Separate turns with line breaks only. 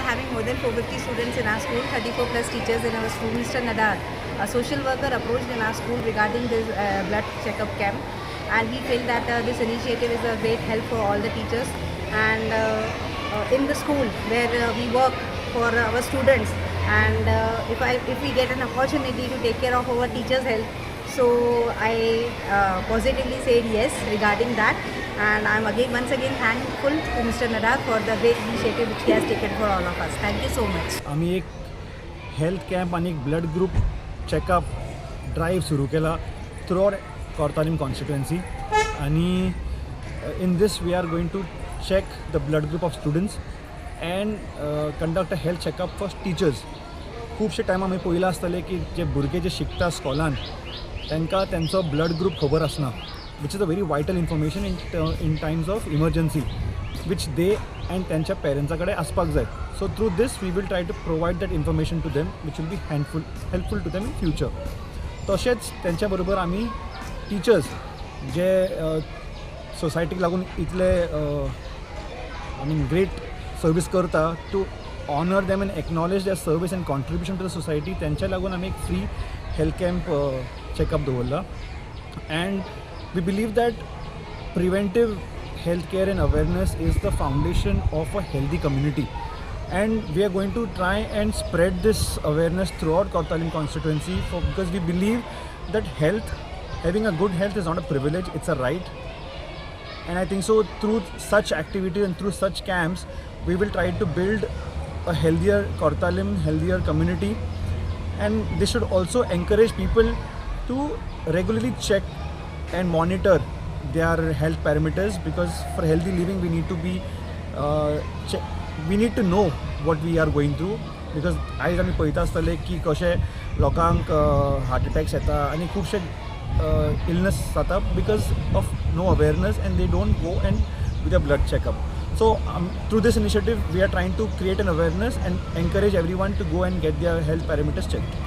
having more than 450 students in our school, 34 plus teachers in our school. Mr. Nadar, a social worker, approached in our school regarding this blood checkup camp, and we feel that this initiative is a great help for all the teachers and in the school where we work for our students. And if we get an opportunity to take care of our teachers' health, so I positively said yes regarding that. And I'm once again thankful to Mr. Nadar for the great initiative which he has taken for all of us. Thank you so much.
आम्ही एक health camp आणि एक blood group checkup drive सुरू केला through our Cortalim constituency. आणि in this we are going to check the blood group of students and conduct a health checkup for teachers. खुबशे time आमी पळयलां आसतलें की जे भुरगे जे शिकता स्कॉलान तांकां तेंचो ब्लड ग्रुप खबर आसना, which is a very vital information in times of emergency, which they and त्यांच्या पेरेंट्सा कडेन आसपाक जाय. So through this we will try to provide that information to them which will be helpful to them in future. तशेंच तेंच्या बरोबर आमी teachers जे सोसायटीक लागून इतले ग्रेट सर्वीस करता, to honour them and acknowledge their service and contribution to the society, तेंच्या लागून आमी एक फ्री हेल्थ कॅम्प चेकअप दवरला. And we believe that preventive healthcare and awareness is the foundation of a healthy community, and we are going to try and spread this awareness throughout Kourtalim constituency because we believe that having a good health is not a privilege, it's a right. And I think so through such activities and through such camps we will try to build a healthier Kourtalim, healthier community. And this should also encourage people to regularly check and monitor their health parameters, because for healthy living we need to be we need to know what we are going through. Because आयज आमी पळयता आसतले की कशे लोकांक heart attacks येता आनी खुबशे इलनेस जाता because of no awareness and they don't go and with a blood checkup. So through this initiative we are trying to create an awareness and encourage everyone to go and get their health parameters checked.